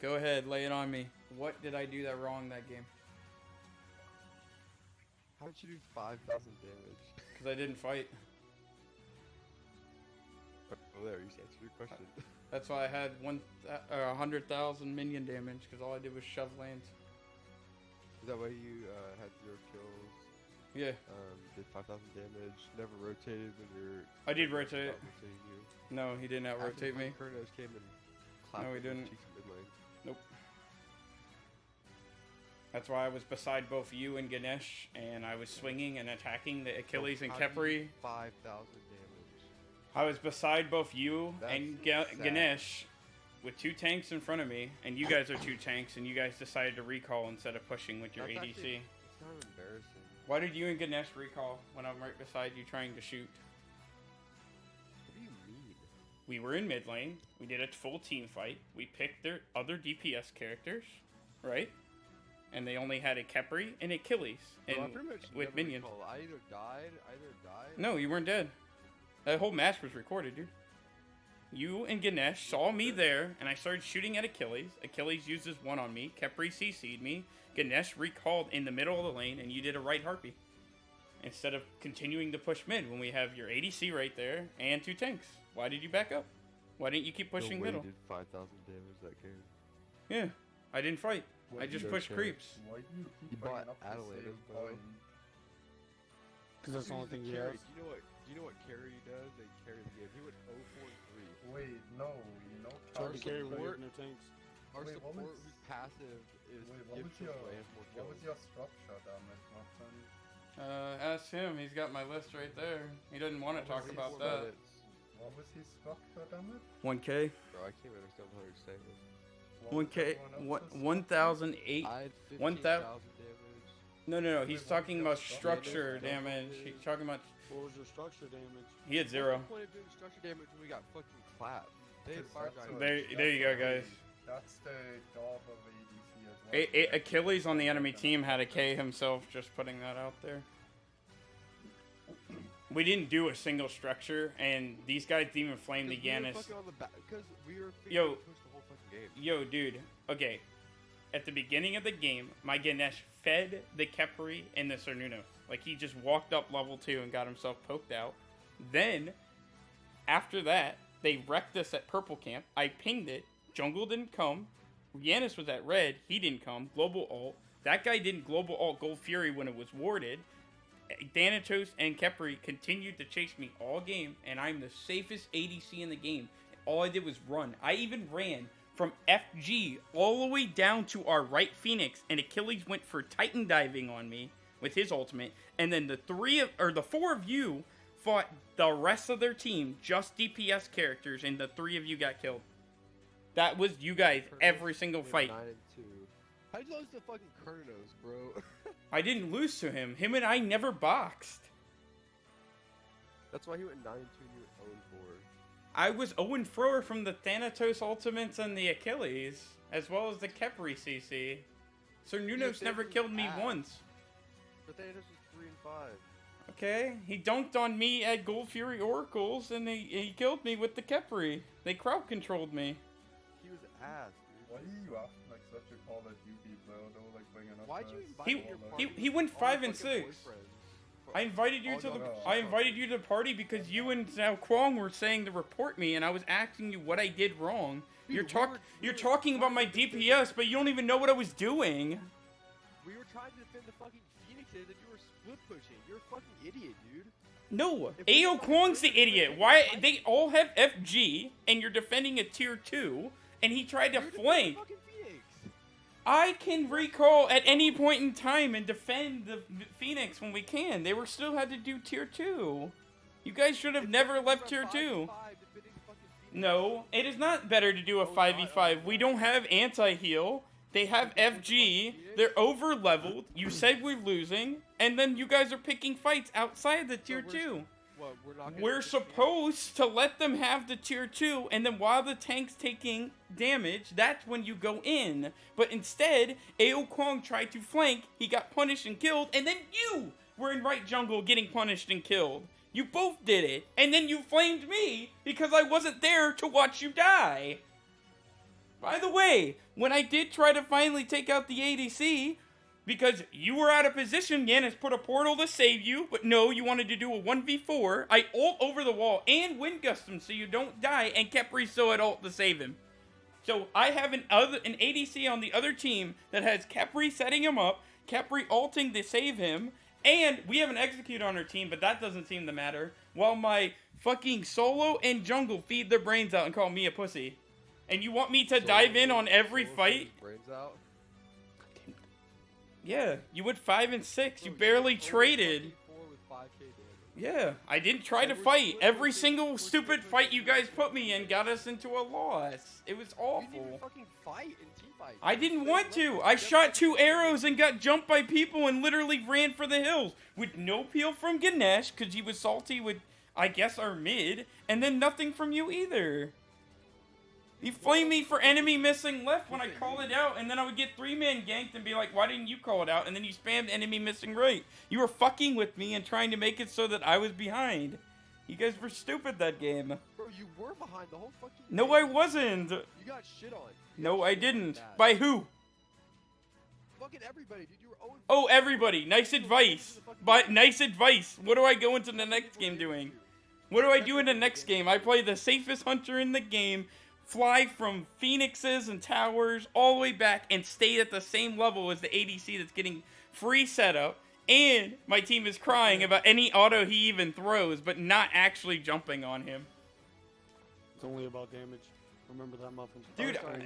Go ahead, lay it on me. What did I do that wrong that game? How did you do 5,000 damage? Because I didn't fight. Oh, there, you just answered your question. That's why I had 100,000 minion damage, because all I did was shove lands. Is that why you had 0 kills? Yeah. Did 5,000 damage, never rotated when you're... I did rotate. rotating you. No, he didn't out-rotate me. Kurnos came and clapped No, he him in didn't. the cheeks in mid lane. Nope. That's why I was beside both you and Ganesh, and I was swinging and attacking the Achilles and Khepri. 5,000 damage. I was beside both you That's and sad. Ganesh with 2 tanks in front of me, and you guys are 2 tanks, and you guys decided to recall instead of pushing with your That's ADC. actually- It's kind of embarrassing. Why did you and Ganesh recall when I'm right beside you trying to shoot? What do you mean? We were in mid lane. We did a full team fight. We picked their other DPS characters, right? And they only had a Khepri and Achilles Bro, I and pretty much with never minions. recall. I either died. No, you weren't dead. That whole match was recorded, dude. You and Ganesh saw me there, and I started shooting at Achilles. Achilles uses 1 on me. Khepri CC'd me. Ganesh recalled in the middle of the lane, and you did a right harpy. Instead of continuing to push mid when we have your ADC right there and 2 tanks. Why did you back up? Why didn't you keep pushing no way middle? You did 5,000 damage that game. Yeah, I didn't fight. I just no pushed chance. creeps. Why do you keep You bringing bought up the Adelaide, same bro. point? Because that's the only thing you have. Do you know what carry does? They carry the game. He went 0-4-3. Wait, no, you know. Trying to Carson carry played- Wart, no tanks. Our Wait, what support was- who's passive is Wait, what was gives your away has more what kills. was your structure damage, Martin? Ask him. He's got my list right there. He doesn't want to What talk was about his that. Credits. What was his structure damage? 1K. Bro, I can't understand what you're saying. What was 1K. everyone else's 1,008. I had 1,000 15,000 damage. No. He's Wait, talking what about was your structure structure damage. damage? He's talking about. What was your structure damage? He had What's 0. the point of doing structure damage when we got fucking clapped? They had Because fire that's giant. what- There you go, guys. That's the job of ADC as well. Achilles on the enemy team had a K himself, just putting that out there. We didn't do a single structure, and these guys didn't even flame the Yanis. Because we were Yo. push the whole fucking game. Yo, dude. Okay. At the beginning of the game, my Ganesh fed the Khepri and the Cernuno. Like, he just walked up level 2 and got himself poked out. Then, after that, they wrecked us at purple camp. I pinged it. Jungle didn't come. Yanis was at red. He didn't come. Global ult. That guy didn't global ult Gold Fury when it was warded. Thanatos and Khepri continued to chase me all game, and I'm the safest ADC in the game. All I did was run. I even ran from FG all the way down to our right Phoenix, and Achilles went for Titan diving on me with his ultimate, and then the 4 of you fought the rest of their team, just DPS characters, and the 3 of you got killed. That was you guys every single fight. 9-2. How did you lose to fucking Kurnos, bro? I didn't lose to him. Him and I never boxed. That's why he went 9-2 and you went 0-4. I was 0-4 from the Thanatos ultimates and the Achilles, as well as the Khepri CC. Sir Nunos said never he was killed me ass. once. But Thanos was 3-5. Okay, he dunked on me at Gold Fury Oracles, and he killed me with the Khepri. They crowd controlled me. He was ass, Why dude. do you act like such a Call of Duty player though, like bringing up Why'd the you invite He- me to your smaller- party? he went All 5 your and fucking 6. boyfriends. I invited you Oh, to no, the no, I invited you to the party because you and Zhao Kwong were saying to report me, and I was asking you what I did wrong. Dude, You're talking about my DPS, but you don't even know what I was doing. We were trying to defend the fucking Phoenixes and you were split pushing. You're a fucking idiot, dude. No, If we AO don't Kwong's the win, then idiot. it's Why fine. they all have FG and you're defending a tier 2 and he tried to You're defending flank. fucking Phoenix. I can recall at any point in time and defend the Phoenix when we can. They were still had to do tier 2. You guys should have It's never better left to tier run 2. 5 defending fucking Phoenix. No, it is not better to do a Oh, it's 5v5. not. We don't have anti-heal. They have FG. They're over leveled. You said we're losing, and then you guys are picking fights outside the tier we're 2. What, we're not gonna We're defend Phoenix? supposed to let them have the tier 2, and then while the tank's taking damage, that's when you go in. But instead, AO Kwong tried to flank, he got punished and killed, and then you were in right jungle getting punished and killed. You both did it, and then you flamed me because I wasn't there to watch you die. By the way, when I did try to finally take out the ADC, because you were out of position, Yanis put a portal to save you, but no, you wanted to do a 1v4. I ult over the wall and wind gust him so you don't die, and Khepri still had ult to save him. So I have an ADC on the other team that has Khepri setting him up, Khepri ulting to save him, and we have an execute on our team, but that doesn't seem to matter, while my fucking solo and jungle feed their brains out and call me a pussy. And you want me to dive in on every fight? Brains out. Yeah, you went 5 and 6. You barely traded. 4 with 5K damage. Yeah, I didn't try to fight. Every single stupid fight you guys put me in got us into a loss. It was You didn't even awful. fucking fight in team fight. I didn't want to. I shot 2 arrows and got jumped by people and literally ran for the hills with no peel from Ganesh because he was salty with, I guess, our mid, and then nothing from you either. You flamed me for enemy missing left when I called it out, and then I would get 3-man ganked and be like, why didn't you call it out? And then you spammed enemy missing right. You were fucking with me and trying to make it so that I was behind. You guys were stupid that game. Bro, you were behind the whole fucking No, game. I wasn't. You got shit on. You No, got I shit on didn't. that. By who? Fucking everybody, dude. You were 0 Oh, everybody. Nice advice. But nice advice. What do I go into the next game doing? What do I do in the next game? I play the safest hunter in the game, fly from phoenixes and towers all the way back, and stay at the same level as the ADC that's getting free setup. And my team is crying about any auto he even throws, but not actually jumping on him. It's only about damage. Remember that, Muffin.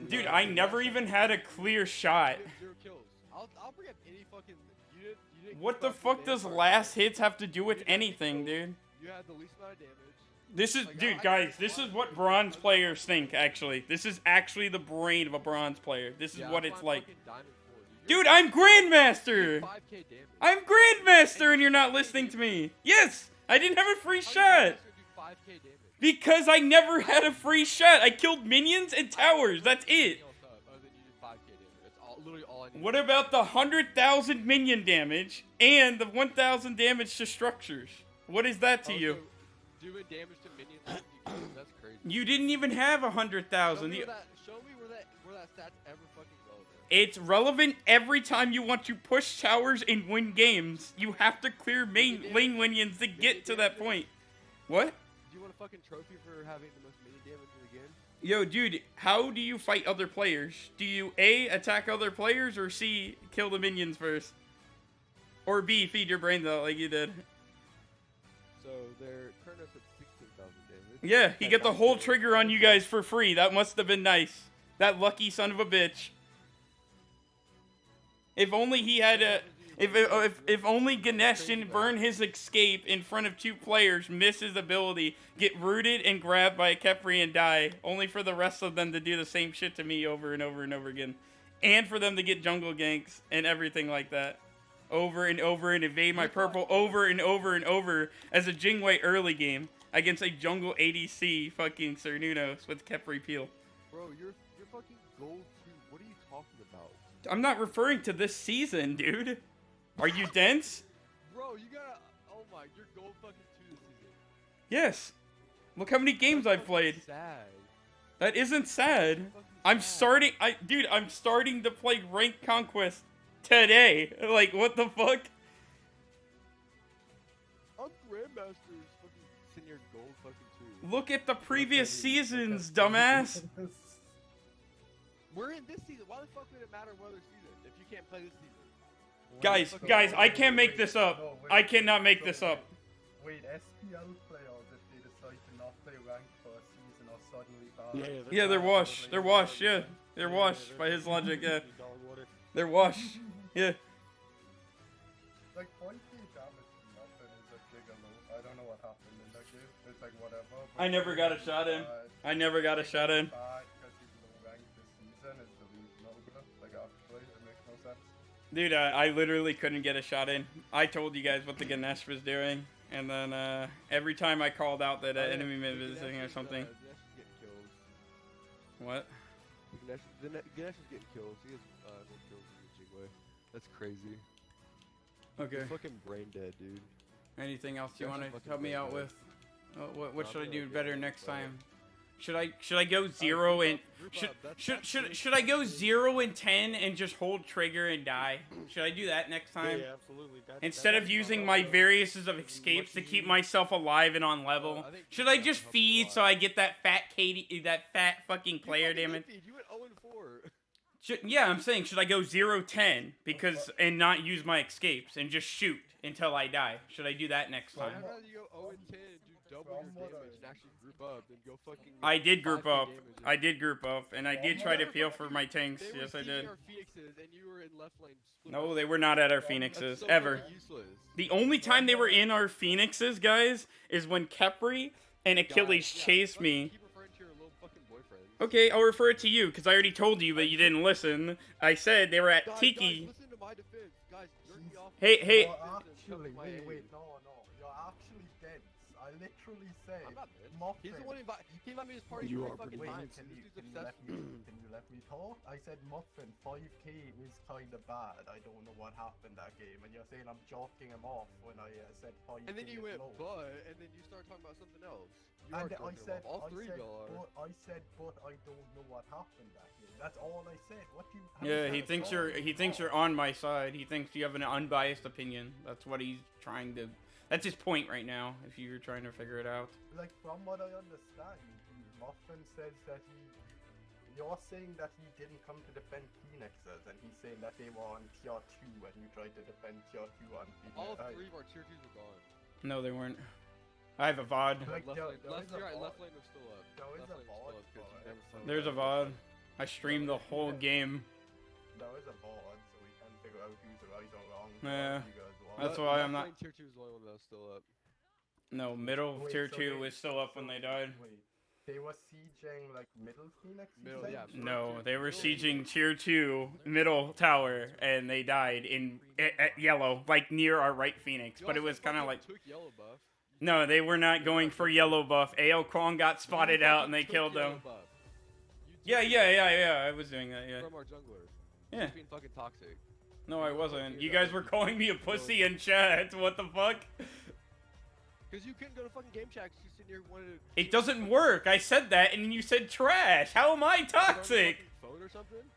Dude, I never even had a clear shot. You have 0 kills. I'll bring up any fucking. You didn't What the keep up fuck with does damage. last hits have to do with anything, dude? You had the least amount of damage. This is, Like, dude, I- guys, this is what bronze players think, actually. This is actually the brain of a bronze player. This is Yeah, what I'm it's on like. fucking Diamond 4, Dude, You're- I'm Grandmaster! 5K damage. I'm Grandmaster and you're not listening to me. Yes! I didn't have a free How did shot! Grandmaster do 5K damage? Because I never had a free shot. I killed minions and towers. That's it. Anything else up other than you did 5K damage. That's all, literally all I need. What about the 100,000 minion damage and the 1,000 damage to structures? What is that to you? Doing damage to minions, and you kills, that's crazy. You didn't even have 100,000. Show me where that stat's ever fucking relevant. It's relevant every time you want to push towers and win games. You have to clear lane minions to get to that point. What? Do you want a fucking trophy for having the most minion damage in the game? Yo, dude, how do you fight other players? Do you A, attack other players, or C, kill the minions first? Or B, feed your brains out like you did? So they're current us at 16,000 damage. Yeah, he got the whole trigger on you guys for free. That must have been nice. That lucky son of a bitch. If only he had a... If only Ganesh didn't burn his escape in front of 2 players, miss his ability, get rooted and grabbed by a Khepri and die, only for the rest of them to do the same shit to me over and over and over again. And for them to get jungle ganks and everything like that. Over and over and evade my purple over and over and over as a Jingwei early game against a jungle ADC fucking Cernunos with Khepri peel. Bro, you're fucking gold 2. What are you talking about? I'm not referring to this season, dude. Are you dense? Bro, you gotta. Oh my, you're gold fucking 2 this season. Yes. Look how many games That's I've played. fucking Sad. That isn't sad. Fucking I'm sad. starting. I'm starting to play Ranked Conquest today. Like, what the fuck? I'm Grandmaster's fucking senior gold fucking 2. Look at the previous seasons, dumbass. We're in this season. Why the fuck would it matter what other season if you can't play this season? Guys, I can't make this up. I cannot make this up. Wait, SPL players, if they decide to not play ranked for a season, are suddenly bad. Yeah, they're washed. They're washed, yeah. They're washed by his logic, yeah. They're washed. Yeah. Like, 1k damage to nothing is a gigolo. I don't know what happened in that game. It's like, whatever. but I never got a shot in. I never got a shot in. Bad because he's low ranked this season is the reason over. Like, actually, it makes no sense. Dude, I literally couldn't get a shot in. I told you guys what the Ganesh was doing, and then every time I called out that enemy was visiting or something. Ganesh is getting kills. What? Ganesh is getting kills. He has no kills in the Jingwei. That's crazy. Okay. He's fucking brain dead, dude. Anything else you Ganesh want is to fucking help me brain out dead. with? What Nah, should I I'm do good, better I'm next good. time? Should I go 0 and should I go 0 and 10 and just hold trigger and die? Should I do that next time? Yeah, absolutely. Instead of using my variouses of escapes to keep myself alive and on level, should I just feed so I get that fat fucking player damage? You went 0 and 4. Yeah, I'm saying should I go 0-10 because and not use my escapes and just shoot until I die? Should I do that next time? I'd rather you go 0 and 10 and do double your damage and actually group up than go fucking. I did group 5K up. damage. I did group up, and I did try to peel for my tanks. They were Yes, I seeing did. our Phoenixes and you were in left lane. split No, up. they were not at our That's Phoenixes so ever. fucking useless. The only time they were in our Phoenixes, guys, is when Kepri and Achilles Guys, yeah, chased fucking me. Keep referring to your little fucking boyfriend. Okay, I'll refer it to you because I already told you, but you didn't listen. I said they were at Guys, Tiki. Guys, listen to my defense. Guys, jerk me off. Hey, You're actually, wait, no, you're actually dense. I literally said, I'm not dead. Muffin. He's the one he invited me to his party You three are fucking pretty times. Can This you, dude's can you obsessed. let me, can you let me talk? I said Muffin, 5k is kinda bad. I don't know what happened that game. And you're saying I'm joking him off when I said 5k And then you is went, low. but, and then you started talking about something else. You And are I joking said, off. All three of y'all are. I said, but I don't know what happened that game. That's all I said. What do you? how Yeah, is he that thinks wrong? you're on my side. He thinks you have an unbiased opinion. That's what he's trying to. That's his point right now. If you're trying to figure it out. Like from what I understand, Muffin says that he. You're saying that he didn't come to defend Phoenixes, and he's saying that they were on tier 2, and you tried to defend tier 2 on Phoenix. All three of our tier 2s were gone. No, they weren't. I have a VOD. Like, left there- lane, there left, is a you're right, VOD. left lane was still up. There is Left a lane was VOD still up 'cause for you never it. saw There's a that. VOD. I streamed the whole game. There is a VOD, so we can figure out who's right or wrong. Yeah. You guys want. That's Left- why left I'm not- lane tier 2 is the only one that was still up. No, middle Wait, tier so 2 they- was still up when so- they died. Wait, they were sieging like middle Phoenix? you Middle, said? yeah. No, they were sieging tier 2 middle tower, and they died at yellow, like near our right Phoenix. You But it also was kind of fucking like. took yellow buff. No, they were not going for yellow buff. AO Kwong got spotted You out and fucking they took killed yellow them. buff. You Yeah, took yeah. I was doing that, yeah. From our junglers. Yeah. Just being fucking toxic. No, I wasn't. You guys were calling me a pussy in chat. What the fuck? Because you couldn't go to fucking game chat 'cause you sitting here wanted to. It doesn't work. I said that and you said trash. How am I put it on your toxic? fucking Phone or something?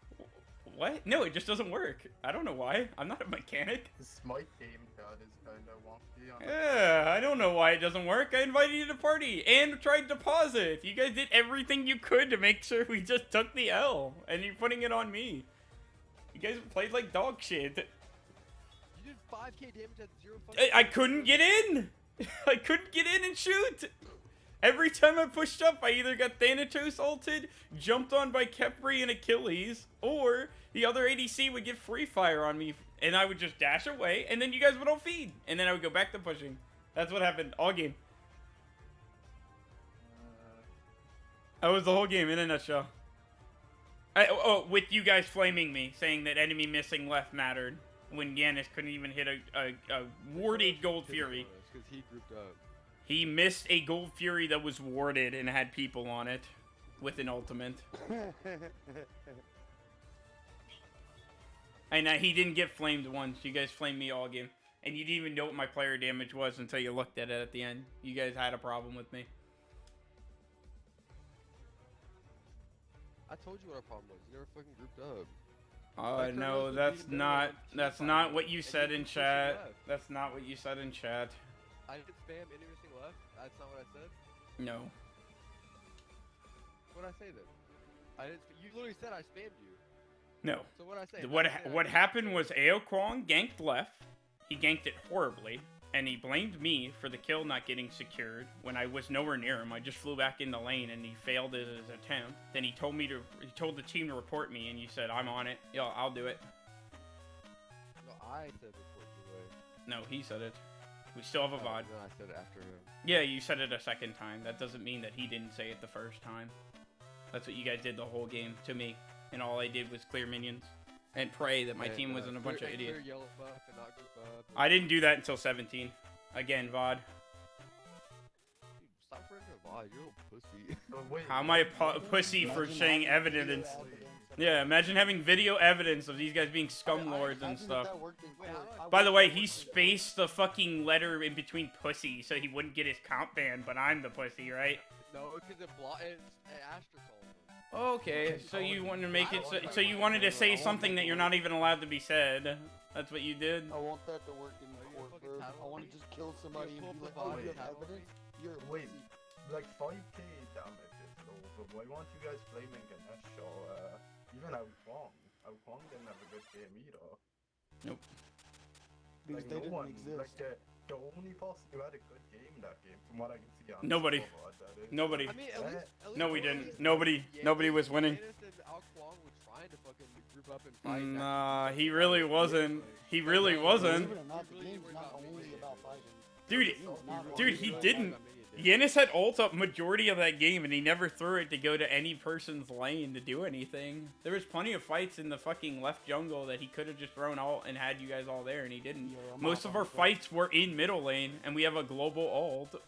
What? No, it just doesn't work. I don't know why. I'm not a mechanic. The Smite game card is kinda wonky. on the- Yeah, I don't know why it doesn't work. I invited you to party and tried to pause it. You guys did everything you could to make sure we just took the L, and you're putting it on me. You guys played like dog shit. You did 5k damage at 0 fucking. I couldn't get in. I couldn't get in and shoot. Every time I pushed up, I either got Thanatos ulted, jumped on by Kepri and Achilles, or the other ADC would get free fire on me, and I would just dash away, and then you guys would all feed, and then I would go back to pushing. That's what happened all game. That was the whole game in a nutshell. With you guys flaming me, saying that enemy missing left mattered, when Yanis couldn't even hit a warded Gold Fury. Because he grouped up. He missed a Gold Fury that was warded and had people on it with an ultimate. And he didn't get flamed once. You guys flamed me all game. And you didn't even know what my player damage was until you looked at it at the end. You guys had a problem with me. I told you what our problem was. You never fucking grouped up. Oh Like, no, Kurno's that's beating not Venom on that's Teamfight, not what you and said you in pushed it chat. left. That's not what you said in chat. I didn't spam anything left. That's not what I said. No. What did I say then? I didn't. You literally said I spammed you. No. So what did I say? What happened was Ao Kwong ganked left. He ganked it horribly, and he blamed me for the kill not getting secured when I was nowhere near him. I just flew back in the lane, and he failed his attempt. Then he told the team to report me, and you said I'm on it. Yeah, I'll do it. No, I said report you away. No, he said it. We still have a VOD. Then I said it after him. Yeah, you said it a second time. That doesn't mean that he didn't say it the first time. That's what you guys did the whole game to me, and all I did was clear minions and pray that my And, team wasn't a bunch of clear idiots. yellow buff and not group up. I didn't do that until 17. Again, VOD. Dude, stop referring to VOD. You're a pussy. Wait, How am I a pussy for saying evidence? Yeah, imagine having video evidence of these guys being scum lords and stuff. By the way, he spaced the fucking letter in between pussy so he wouldn't get his comp ban, but I'm the pussy, right? No, because it astrosols them. Okay, so you wanted to make it so you wanted to say something that you're not even allowed to be said. That's what you did. I want that to work in Are you a court, fucking bro. tattle I want to thief? just kill somebody You and be pull like, up oh, the you body have tattle evidence? thief? You're a Wait, pussy. like 5k damage is low, but why weren't you guys blaming Ganesh or even Ao Kwang? Ao Kwang didn't have a good game either. Because Like they no didn't one, exist. like the only person who had a good game that game, from what I can see on Nobody. scoreboard, that is. Nobody. I mean, at least No, we at didn't. least Nobody was winning. Yanis and Ao Kwang were trying to fucking group up and fight. Nah, he really wasn't. He really wasn't. Believe it or not, the game's not only about fighting. Dude, The game's not dude, only he about didn't. fighting. Yanis had ult up majority of that game, and he never threw it to go to any person's lane to do anything. There was plenty of fights in the fucking left jungle that he could have just thrown ult and had you guys all there, and he didn't. Yeah, I'm Most not of our gonna say- fights were in middle lane, and we have a global ult.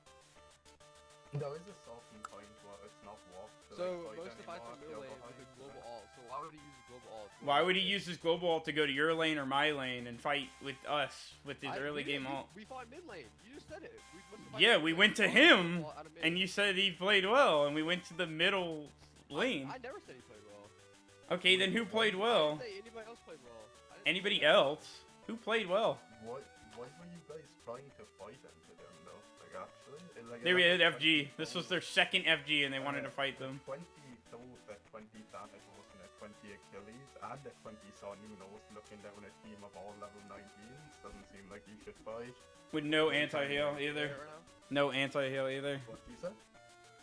There is a salting point where it's not walked. to, So like, most of the fight fights on anymore middle if lane you're with a behind, global but- ult. So why would he use a global ult? Why would he use his global ult to go to your lane or my lane and fight with us with his early game ult? We fought mid lane. You just said it. We must have Yeah, fought we mid went to lane. him, Well, out of mid. and you said he played well, and we went to the middle lane. I never said he played well. Okay, then who played I well? didn't say anybody else played well. I didn't Anybody say that. else? Who played well? Why were you guys trying to fight into them though? Like actually? Like, They had that's FG. 20 This was their second FG, and they wanted to fight them. 20 those at 20 Thanatos and at 20 Achilles and at 20 Sarnunos looking down a team of all level 19s doesn't seem like you should fight. With no anti-heal Where either. right now? No anti-heal either. What you said?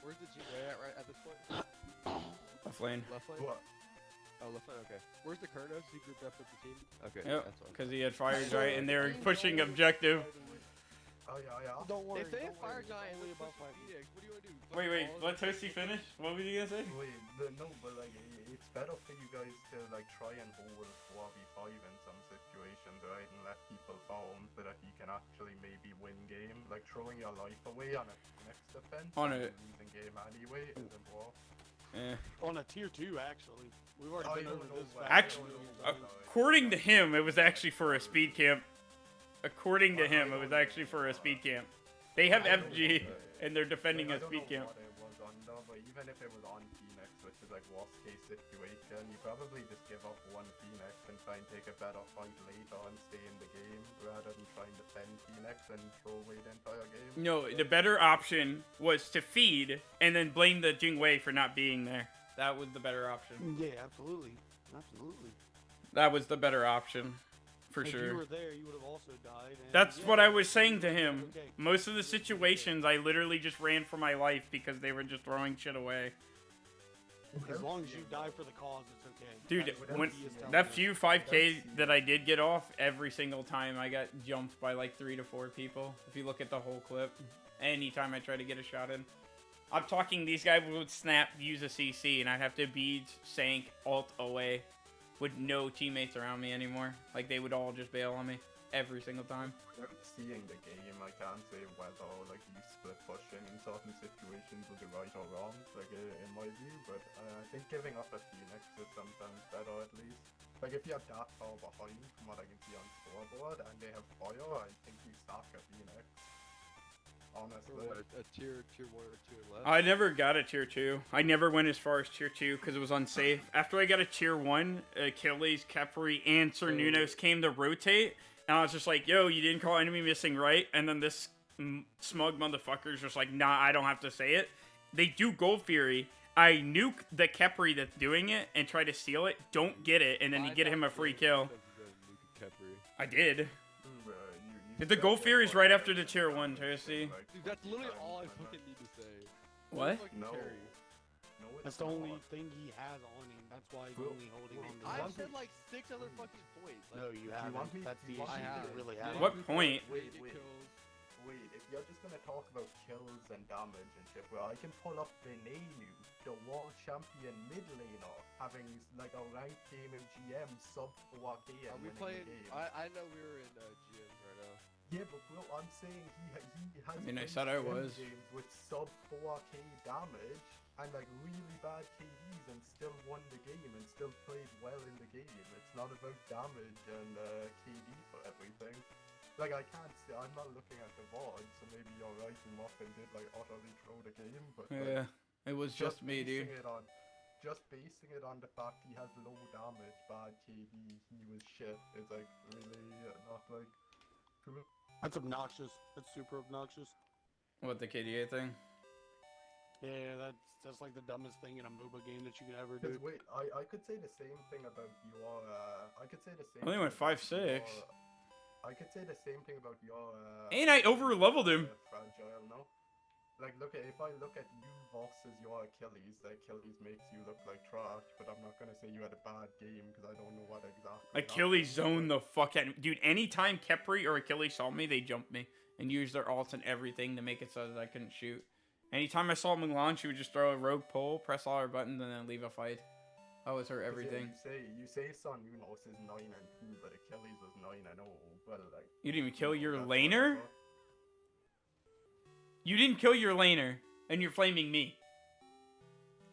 Where's the G way at right at this point? Left lane. Left lane? What? Oh, left lane, okay. Where's the Kurnos? He grouped up with the team? Okay, Yep, that's one. because he had Fire Giant, and they were pushing objective. Oh yeah. Don't worry. If they have don't worry, Fire it's Giant, only let's about push the fighting. Phoenix. What do you want to do? Wait, Fucking let all of Toasty finish? What was he gonna say? Wait, no, but like it's better for you guys to like try and hold 4v5 in some situations, right, and let people farm so that you can actually maybe win game. Like throwing your life away on a next defense On and a- losing game anyway isn't worth. Eh. On a tier 2, actually. We've already I been don't over know this. why. fact Actu- millions of uh, times. According to him, it was actually for a speed camp. According to him, it was actually for a speed camp. They have I don't FG, know, and they're defending like, a I speed don't know camp. what it was under, but even if it was on Phoenix, which is like worst case situation, you probably just give up one Phoenix and try and take a better fight later and stay in the game rather than trying to defend Phoenix and throw away the entire game. No, the better option was to feed and then blame the Jingwei for not being there. That was the better option. Yeah, absolutely. Absolutely. That was the better option, for If you sure. were there, you would have also died. And That's yeah, what I was saying to him. Okay. Most of the situations, I literally just ran for my life because they were just throwing shit away. As long as you die for the cause, it's okay. Dude, That's what when he is telling that us. few 5K that I did get off, every single time I got jumped by like 3 to 4 people. If you look at the whole clip, anytime I try to get a shot in. I'm talking, these guys would snap, use a CC, and I'd have to beads, sank, ult away with no teammates around me anymore. Like, they would all just bail on me every single time. Without seeing the game, I can't say whether like you split pushing in certain situations would be right or wrong, like in my view. But I think giving up a Phoenix is sometimes better at least. Like if you're that far behind from what I can see on scoreboard and they have fire, I think you stack a Phoenix. Honestly. For what, a tier 1 or 2 left? I never got a tier 2. I never went as far as tier 2 because it was unsafe. After I got a tier 1, Achilles, Kepri, and Sir Nunos came to rotate, and I was just like, yo, you didn't call enemy missing, right? And then this smug motherfucker's just like, nah, I don't have to say it. They do Gold Fury. I nuke the Kepri that's doing it and try to steal it, don't get it, and then you get him a free kill. I did. The Gold Fury's right after the tier 1, Toasty. Dude, that's literally all I fucking need to say. What? Fucking No. carry. No, it's That's the only not. thing he has on him. That's why he's Bro, only holding bro, on to I've that. said like 6 other fucking points. Like, No, you want haven't. me- That's the you want issue. I have. You really Yeah. haven't. What point? Wait, Get wait. kills. Wait, if you're just gonna talk about kills and damage and shit, well, I can pull up Benenu, the world champion mid laner, having like a ranked game in GM sub 4K and Are we winning playing? the game. I know we were in GMs right now. Yeah, but bro, I'm saying he has. I mean, I played said I GM was. games with sub 4K damage and like really bad KDs and still won the game and still played well in the game. It's not about damage and KD for everything. Like, I can't see, I'm not looking at the VOD, so maybe you're right, Muffin did, like, utterly throw the game, but, like, Yeah, it was just me, dude. Just basing it on the fact he has low damage, bad KD, he was shit, is, like, really not, like, cool. That's obnoxious. That's super obnoxious. What, the KDA thing? Yeah, that's like the dumbest thing in a MOBA game that you could ever do. Because, wait, I could say the same thing about your, I could say the same Only thing went about 5-6. I could say the same thing about your, And I over-leveled him. Fragile, no? Like, if I look at you versus your Achilles, the Achilles makes you look like trash, but I'm not gonna say you had a bad game, because I don't know what exactly Achilles happened, zoned the fuck out of me. Dude, anytime Kepri or Achilles saw me, they jumped me. And used their ults and everything to make it so that I couldn't shoot. Anytime I saw Mulan, she would just throw a rogue pull, press all her buttons, and then leave a fight. That was her everything. You say Son Unos is 9-2, but Achilles is 9-0. Well, like, You didn't even kill your that's laner? what I thought. You didn't kill your laner, and you're flaming me.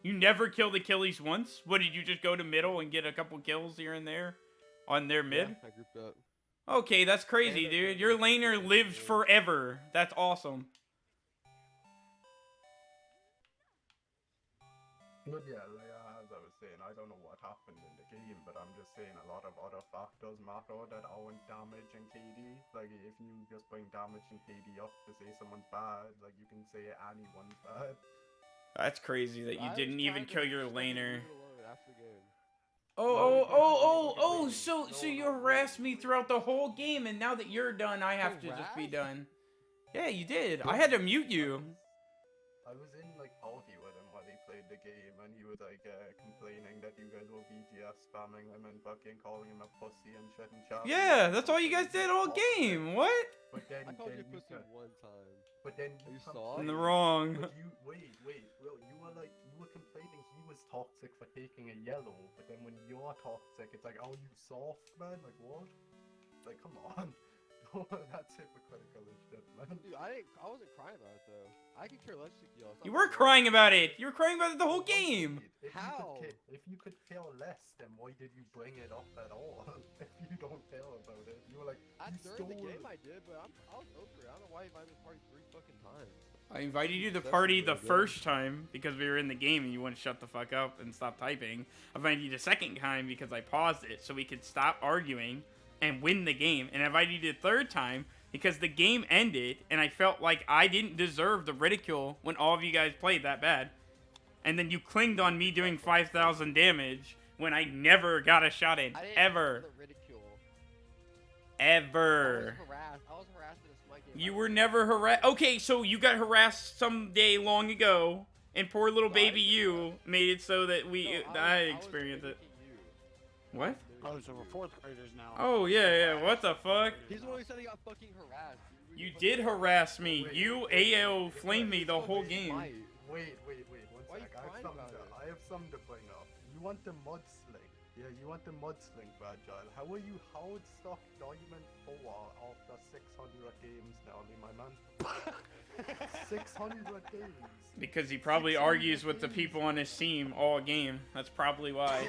You never killed Achilles once? What, did you just go to middle and get a couple kills here and there? On their mid? Yeah, I grouped up. Okay, that's crazy, dude. Your laner lived forever. That's awesome. But yeah, like, as I was saying, I don't know what happened in the game, but I'm just saying a lot of other factors matter that aren't damage and KD. Like, if you just bring damage and KD up to say someone's bad, like, you can say anyone's bad. That's crazy that you didn't even kill your laner. After the game. So you harassed me throughout the whole game, and now that you're done, I have to just be done. Yeah, you did. I had to mute you. I was in, like, party with him while he played the game, and he was, like, complaining that you guys were VGF spamming him and fucking calling him a pussy and shit and chat. Yeah, that's all you guys did all game. What? But then, I called you then pussy one time. But then Are you come- soft? In the wrong. But you wait, bro. You were complaining he was toxic for taking a yellow, but then when you're toxic, it's like, oh, you soft, man. Like what? Like, come on. That's hypocritical and shit, man. Dude, I wasn't crying about it though. I could care less if you. You were crying about it. You were crying about it the whole game. How? If you could care less, then why did you bring it up at all? If you don't care about it, you were like, you During the stole game it. I did, but I was over it. I don't know why you invited me to the party 3 fucking times. I invited you to the That's party really the good. first time because we were in the game and you wouldn't shut the fuck up and stop typing. I invited you the second time because I paused it so we could stop arguing and win the game. And I invited you the third time because the game ended and I felt like I didn't deserve the ridicule when all of you guys played that bad. And then you clinged on me doing 5,000 damage when I never got a shot in. I didn't Ever. The ridicule. Ever. I was harassed in a smite game. You were never harassed. Okay, so you got harassed someday long ago, and poor little No, I baby didn't get you harassed. made it so that we No, I was experienced it. mimicking you. What? Oh, so we're fourth graders now. Oh yeah. What the fuck? He's the one who said he got fucking harassed. dude. You fucking did harass me. You AO flamed me the whole game. Smite. Wait, one Why are you sec. crying about it? I have something to bring up. You want the mud sling? Yeah, you want the mud sling, Fragile. How are you hard stock Diamond 4 after 600 games now, my man? 600 games. Because he probably 600 argues with the games. people on his team all game. That's probably why.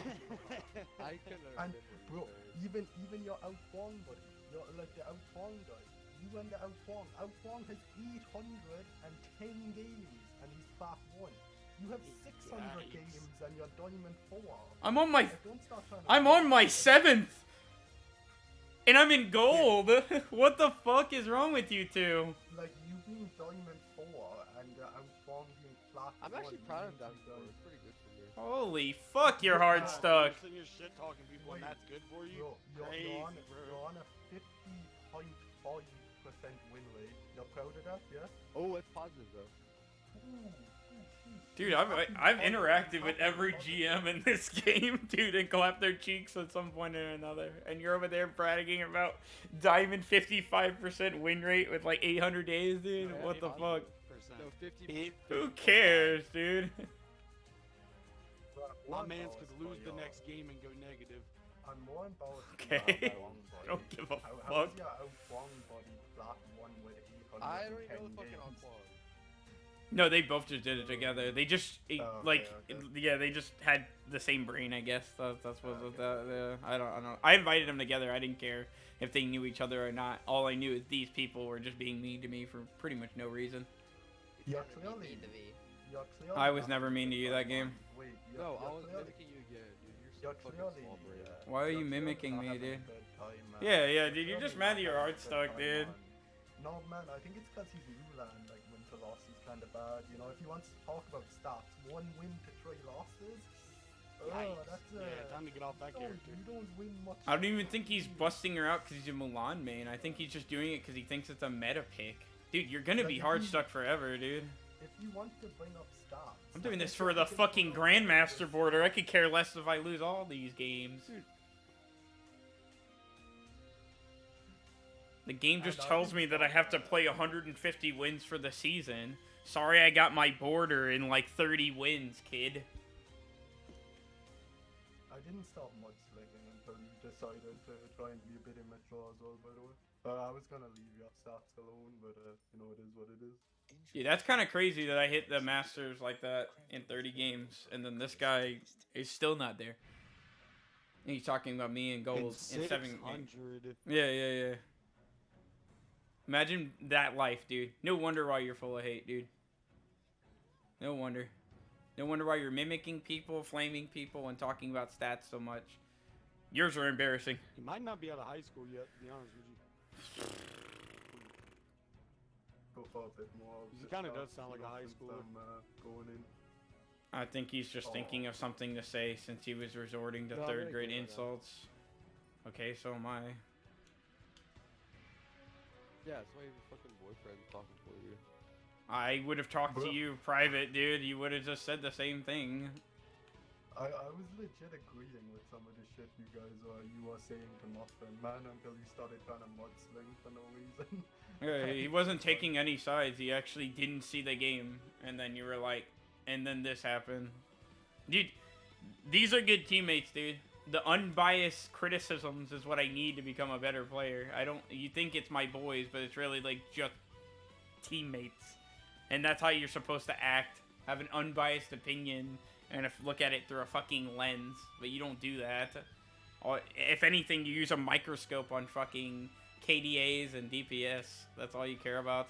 I couldn't And understand what bro, you said. even your Outwang buddy, your like the Outwang guy, you and the Outwang. Outwang has 810 games and he's plat 1. You have 600 Yikes. games and you're Diamond 4. I'm on my Like, don't start trying to- I'm on my 7th. And I'm in gold. What the fuck is wrong with you two? Like you being Diamond 4 and Outwang being plat 1. I'm actually proud of you that. guys- It's pretty good for me. Holy fuck, you're hard stuck. Sitting here shit talking people, and Wait, that's good for you. You're Crazy, on bro. a 50.5% win rate. You're proud of that, yeah? Oh, it's positive though. Dude, I've interacted with every GM in this game, dude, and clapped their cheeks at some point or another. And you're over there bragging about Diamond 55% win rate with like 800 days, dude. Yeah, What the fuck? No, 50. It- Who cares, dude? My man's could lose the next game and go negative. I'm more embarrassed. Okay. I don't give a How fuck. is your Outwang body plat 1 with 810 I don't even know the fucking games? Aquan. No, they both just did it together. They just Oh, like okay. yeah, they just had the same brain, I guess. That's what Okay. that. I don't know. I invited them together. I didn't care if they knew each other or not. All I knew is these people were just being mean to me for pretty much no reason. You Trying to actually be only- mean to me. You actually I only was have never to mean to pick you one that game. man. Wait, you No, I actually was only- mimicking you again, dude. You're you so actually fucking only, small brain. Why are you actually mimicking not me, having a dude? good time, man. Yeah, yeah, You dude. You're actually just not mad that your having a heart's good stuck, time, dude. man. No, man, I think it's because he's Mulan, like, win to loss is kind of bad. You know, if he wants to talk about stats, 1 win to 3 losses, Yikes. that's Yeah, time to get off that character. You don't win much. I don't even think he's busting her out because he's a Mulan main. I think he's just doing it because he thinks it's a meta pick. Dude, you're gonna Like, be if hard he- stuck forever, dude. If you want to bring up stats, I'm doing I this think for you the can fucking bring up Grandmaster this- border. I could care less if I lose all these games. Dude. The game just And I tells think me that I have to play 150 wins for the season. Sorry I got my border in like 30 wins, kid. I didn't stop mudslinging until you decided to try and be a bit immature as well, by the way. I was gonna leave your stats alone, but you know, it is what it is. Yeah, that's kind of crazy that I hit the Masters like that in 30 games, and then this guy is still not there. And he's talking about me in gold in 7 games. 600. Yeah. Imagine that life, dude. No wonder why you're full of hate, dude. No wonder. No wonder why you're mimicking people, flaming people, and talking about stats so much. Yours are embarrassing. He might not be out of high school yet, to be honest with you. Go for a bit more. He just kinda start, does sound like you a know, high since schooler. I'm, going in. I think he's just thinking of something to say since he was resorting to No, I'm third gonna grade go right now. insults. Okay, so am I. Yeah, it's why your fucking boyfriend talking for you. I would have talked to Bro. you private, dude. You would have just said the same thing. I was legit agreeing with some of the shit you were saying to Muffin, man, until you started trying to mudsling for no reason. Yeah, he wasn't taking any sides. He actually didn't see the game, and then you were like, and then this happened. Dude, these are good teammates, dude. The unbiased criticisms is what I need to become a better player. You think it's my boys, but it's really like just teammates. And that's how you're supposed to act. Have an unbiased opinion and look at it through a fucking lens. But you don't do that. Or if anything, you use a microscope on fucking KDAs and DPS. That's all you care about.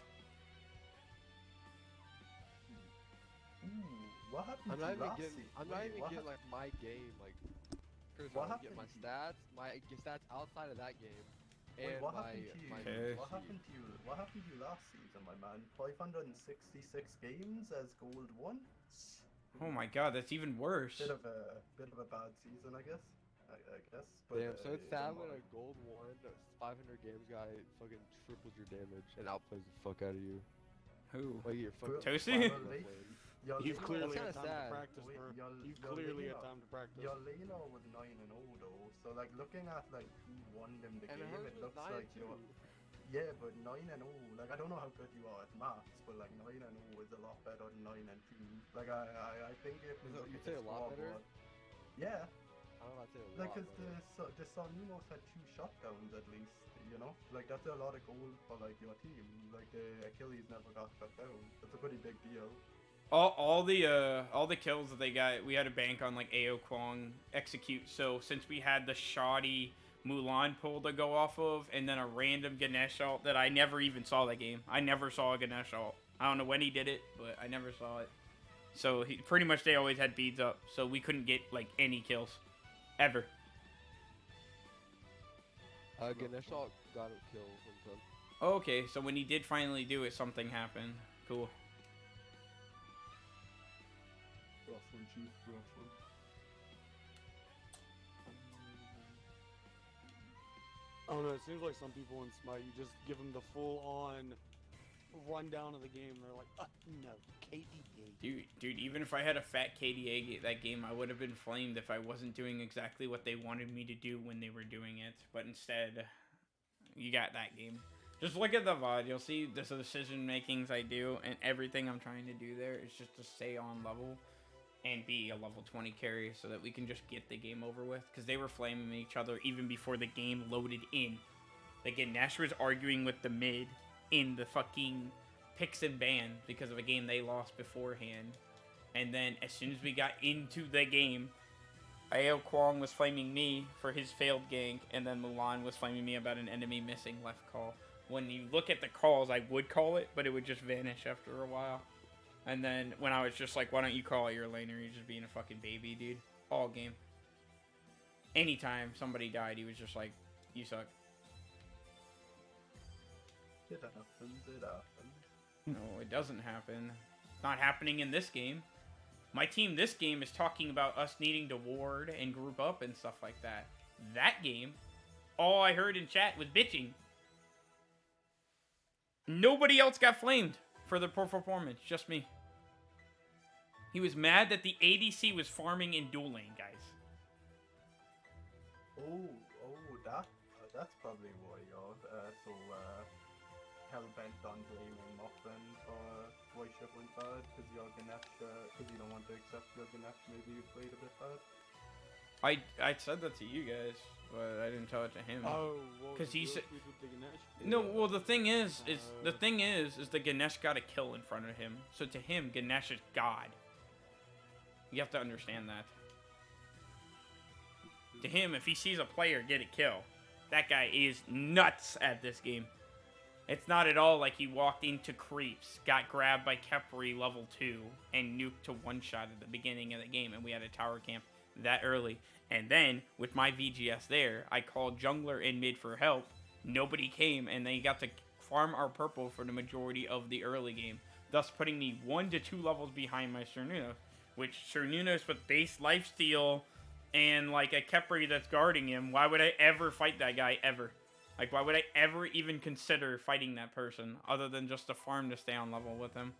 Ooh, what happened I'm to not even last getting. season? I'm not Wait, even what getting like my game like. Chris, What I don't get my happened stats outside of that game, Wait, and what my happened to you? my Okay. What PC. happened to you? What happened to you last season, my man? 566 games as gold 1. Oh my god, that's even worse. Bit of a bad season, I guess. I guess. But, Damn, so it's sad when a alright. gold 1, 500 games guy fucking triples your damage and outplays the fuck out of you. Who? Like you're fucking. Toasty? Probably. Your You've Lena- clearly That's had kinda time sad. to practice, Wait, bro. your- You've your clearly had Lena- time to practice. Your Lena was 9-0 though, so like looking at like who won them the And game, hers it was looks 9 like too. yeah, but 9-0. Like I don't know how good you are at maths, but like 9-0 is a lot better than 9-2. Like I think if So look you at say the a lot better? scoreboard- Yeah, I don't know if I'd say a like lot. because the Sarninos had 2 shutdowns at least. You know, like that's a lot of gold for like your team. Like the Achilles never got shut down. That's a pretty big deal. All the kills that they got, we had to bank on like AO Kwong execute. So since we had the shoddy Mulan pull to go off of, and then a random Ganesh ult that I never even saw that game. I never saw a Ganesh ult. I don't know when he did it, but I never saw it. So pretty much they always had beads up, so we couldn't get like any kills, ever. Ganesh got a kill one time. Okay, so when he did finally do it, something happened. Cool. Ruffle, Chief Ruffle. I don't know, it seems like some people in Smite, you just give them the full-on rundown of the game, and they're like, no, KDA. Dude, even if I had a fat KDA that game, I would have been flamed if I wasn't doing exactly what they wanted me to do when they were doing it. But instead, you got that game. Just look at the VOD. You'll see the decision makings I do, and everything I'm trying to do there is just to stay on level and be a level 20 carry so that we can just get the game over with. Because they were flaming each other even before the game loaded in. Like, Nash was arguing with the mid in the fucking picks and bans because of a game they lost beforehand. And then as soon as we got into the game, Ao Kwong was flaming me for his failed gank, and then Mulan was flaming me about an enemy missing left call. When you look at the calls, I would call it, but it would just vanish after a while. And then when I was just like, why don't you call it your laner? You're just being a fucking baby, dude. All game. Anytime somebody died, he was just like, you suck. It happens, it happens. No, it doesn't happen. It's not happening in this game. My team this game is talking about us needing to ward and group up and stuff like that. That game, all I heard in chat was bitching. Nobody else got flamed for their poor performance, just me. He was mad that the ADC was farming in dual lane, guys. That's probably why you're so hell-bent on blaming Muffin for why shit went bad, because your Ganesh, because you don't want to accept your Ganesh, maybe you played a bit bad. I said that to you guys, but I didn't tell it to him. Oh, well, 'Cause he said- with the Ganesh? No, well the thing is the Ganesh got a kill in front of him. So to him, Ganesh is God. You have to understand that. To him, if he sees a player get a kill, that guy is nuts at this game. It's not at all like he walked into creeps, got grabbed by Khepri level 2, and nuked to one-shot at the beginning of the game, and we had a tower camp that early. And then, with my VGS there, I called jungler in mid for help. Nobody came, and they got to farm our purple for the majority of the early game, thus putting me 1 to 2 levels behind my Cernunnos, which Cernunnos with base lifesteal and like a Khepri that's guarding him, why would I ever fight that guy ever? Like, why would I ever even consider fighting that person other than just to farm to stay on level with him?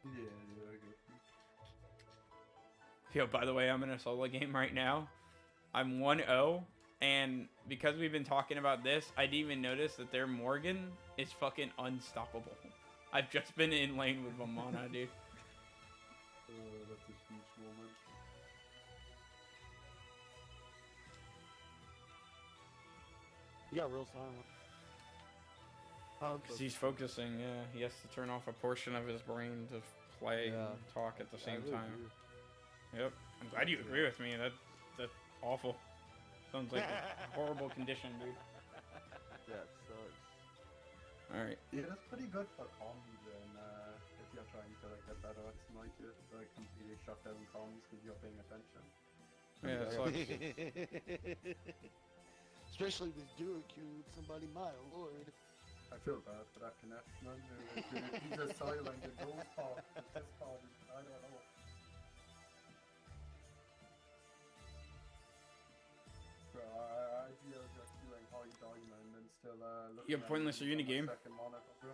Yeah, I get Yo, you. by the way, I'm in a solo game right now. I'm 1-0, and because we've been talking about this, I didn't even notice that their Morgan is fucking unstoppable. I've just been in lane with Vamana, dude. That's a huge moment. You got real silent. Because he's focusing, yeah. He has to turn off a portion of his brain to play Yeah. and talk at the I same really time. do. Yep. I'm glad you agree with me. That's awful. Sounds like a horrible condition, dude. Yeah, it sucks. Alright. Yeah, that's pretty good for comms, and if you're trying to like get better at Smite, you like completely shut down comms because you're paying attention. Yeah, it sucks. Especially with duo Q with somebody, my lord. I feel bad for that Ganesh, man. He's just silent, the goal part, this part, I don't know. Bro, I feel just doing high diamond and still looking You're at pointless it uni on my game. second monitor, bro.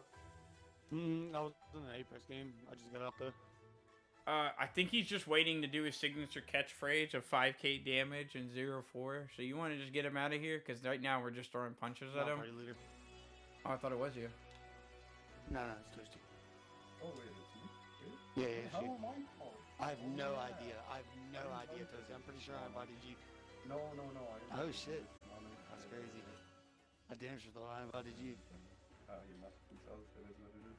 I was in an Apex game. I just got out there. I think he's just waiting to do his signature catchphrase of 5k damage and 0-4. So you want to just get him out of here? Because right now we're just throwing punches at him. Party leader. Oh, I thought it was you. No, it's Toasty. Oh wait, it's me? Yeah, yeah, How she. am I called? I have Oh, no yeah. idea. I have no idea, Toasty. I'm pretty sure I invited you. No, I didn't. Oh, shit. No, no, That's crazy. I damn sure thought I invited you. Oh, you messed themselves, it is what it is.